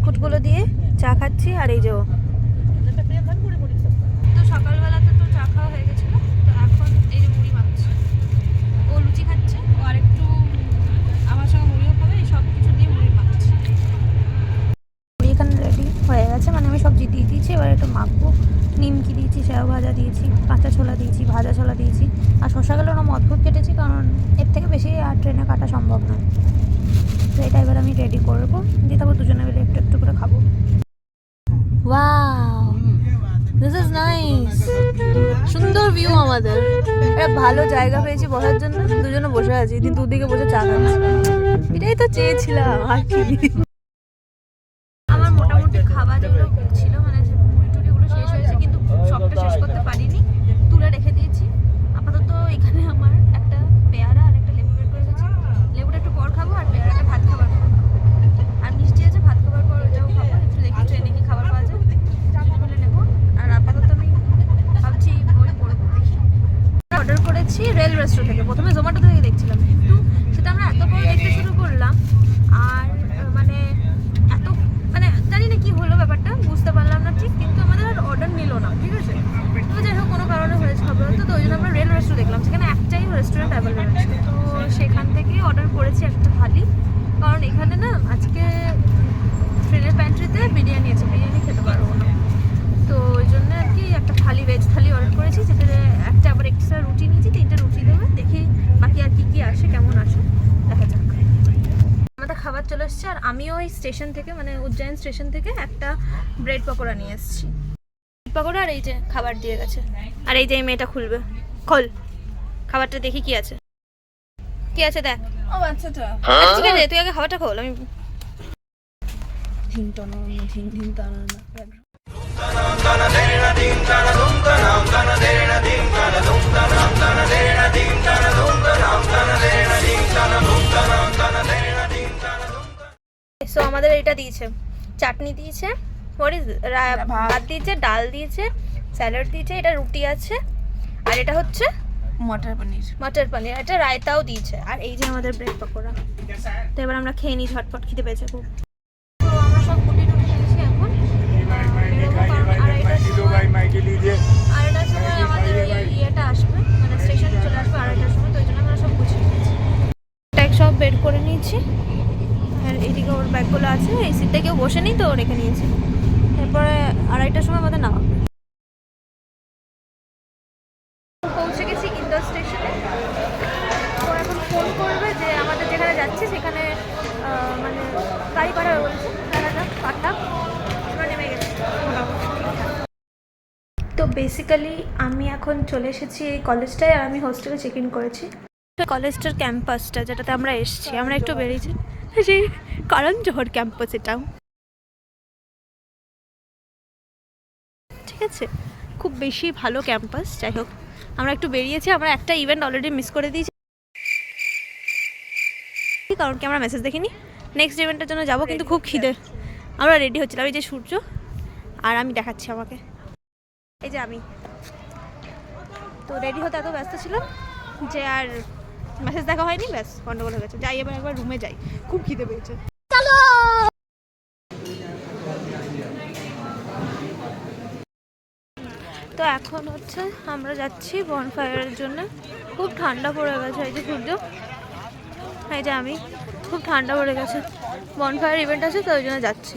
বিস্কুটগুলো দিয়ে চা খাচ্ছি। আর এই যে তো সকালবেলাতে তো চা খাওয়া হয়ে গেছিলো, তো এখন এই যে মুড়ি মাখছে। ও লুচি খাচ্ছে, ও আর একটু আমার সঙ্গে মুড়িও খাবে, এই সব কিছু দিয়ে মুড়ি মাখছে। মুড়ি এখানে রেডি হয়ে গেছে, মানে আমি সবজি দিয়ে দিয়েছি, এবার একটু মাখবো। নিমকি দিয়েছি, সেও ভাজা দিয়েছি, কাঁচা ছোলা দিয়েছি, ভাজা ছোলা দিয়েছি, আর শসাগুলো ওরকম অদ্ভুত কেটেছি, কারণ এর থেকে বেশি আর ট্রেনে কাটা সম্ভব নয়। তো এটা এবার আমি রেডি করবো, দিয়ে তারপর দুজনে মিলে একটু একটু করে খাবো। Wow, this is nice. সুন্দর ভিউ আমাদের, একটা ভালো জায়গা পেয়েছি বসার জন্য, দুজনে বসে আছি, দুদিকে বসে চা খাচ্ছি। এটাই তো চেয়েছিলাম আর কি। আমার মোটামুটি খাবার যেগুলো ছিল, মানে মুড়ি টুড়িগুলো শেষ হয়েছে, কিন্তু সবটা শেষ করতে পারিনি, তুলে রেখে দিয়েছি। আপাতত এখানে আমার একটা পেয়ারা আর একটা লেবু বের করে গেছি। লেবুটা একটু পর খাবো, আর পেয়ারাটা ভাত খাবার পর খাবো। আর মিষ্টি আছে, ভাত খাবার পর ওটাও খাবো। একটু দেখি ট্রেনে কি খাবার পাওয়া যায়, বলে নেবো। আর আপাতত আমি ভাবছি বই পড়বো, দেখি। অর্ডার করেছি রেল রেস্টুরেন্ট থেকে, প্রথমে জোম্যাটো থেকে দেখছিলাম, কিন্তু সেটা আমরা এত পরে দেখতে শুরু করলাম, আর মানে এত মানে জানি না কি হলো ব্যাপারটা, বুঝতে পারলাম না ঠিক, কিন্তু আমাদের আর অর্ডার নিল না, ঠিক আছে। তো যাই হোক, কোনো কারণে হয়েছে হবে হয়তো, তো ওই জন্য আমরা রেল রেস্টুরেন্ট দেখলাম, সেখানে একটাই রেস্টুরেন্ট অ্যাভেলেবেল আছে। তো সেখান থেকেই অর্ডার করেছি একটা থালি, কারণ এখানে না আজকে ট্রেনের প্যান্ট্রিতে বিরিয়ানি আছে, বিরিয়ানি খেতে পারবো না। তো ওই জন্য আর কি একটা থালি, ভেজ থালি অর্ডার করেছি, যেটাতে একটা আবার এক্সট্রা রুটি নিয়েছি, 3টে রুটি দেবে, দেখি বাকি আর কি কি আসে, কেমন আসে দেখা যাক। আমাদের খাবার চলে এসছে, আর আমিও ওই স্টেশন থেকে, মানে উজ্জয়ন স্টেশন থেকে একটা ব্রেড পকোড়া নিয়ে এসেছি। ব্রেড পকোড়া, আর এই যে খাবার দিয়ে গেছে, আর এই যে এই মেয়েটা খুলবে, খোল খাবারটা, দেখি কি আছে, কি আছে দেখ। ও আচ্ছা, ঠিক আছে, তুই আগে খাবারটা খোল, আমি সো আমাদের এটা দিয়েছে, চাটনি দিয়েছে, ভাত দিয়েছে, ডাল দিয়েছে, স্যালাড দিয়েছে, এটা রুটি আছে, আর এটা হচ্ছে মটর পনির, এটা রায়তাও দিয়েছে, আর এই যে আমাদের ব্রেড পকোড়া। তো এবার আমরা খেয়ে নিই, ঝটপট খেতে পেয়েছে খুব। তো আমরা সব গুটি টুটি খেয়েছি, এখন আড়াইটার সময় আমাদের ইয়েটা আসবে, মানে স্টেশনে চলে আসবে আড়াইটার সময়, তো ওই জন্য আমরা সব গুছিয়ে নিয়েছি। ট্যাগ সব বের করে নিয়েছি, আর এইদিকে ওর ব্যাগগুলো আছে, এই সিটটা কেউ বসে নেই তো রেখে নিয়েছি। তারপরে আড়াইটার সময় আমাদের নামা। পৌঁছে গেছি ইন্দোর স্টেশনে। তো এখন ফোন করবে যে আমাদের যেখানে যাচ্ছি সেখানে মানে গাড়ি পাঠাবে বলছে, পাঠা আমরা নেমে গেছি। তো বেসিক্যালি আমি এখন চলে এসেছি এই কলেজটায়, আর আমি হোস্টেলে চেক ইন করেছি। কলেজটার ক্যাম্পাসটা যেটাতে আমরা এসেছি, আমরা একটু বেরিয়েছি, সেই কারণ জোহর ক্যাম্পাস, এটাও ঠিক আছে, খুব বেশি ভালো ক্যাম্পাস। যাই হোক, আমরা একটু বেরিয়েছি, আমরা একটা ইভেন্ট অলরেডি মিস করে দিয়েছি, কারণ কি আমরা মেসেজ দেখিনি। নেক্সট ইভেন্টের জন্য যাবো, কিন্তু খুব খিদে। আমরা রেডি হচ্ছিলাম, এই যে সূর্য, আর আমি দেখাচ্ছি আমাকে, এই যে আমি তো রেডি হতে এত ব্যস্ত ছিলাম যে আর মেসেজ দেখা হয়নি, ব্যাস গন্ডগোল হয়ে গেছে। যাই এবার একবার রুমে যাই, খুব খিদে পেয়েছে। তো এখন হচ্ছে আমরা যাচ্ছি বনফায়ারের জন্য। খুব ঠান্ডা পড়ে গেছে, এই যে সূর্য, এই যে আমি, খুব ঠান্ডা পড়ে গেছে। বনফায়ার ইভেন্ট আছে, তো ওই জন্য যাচ্ছি।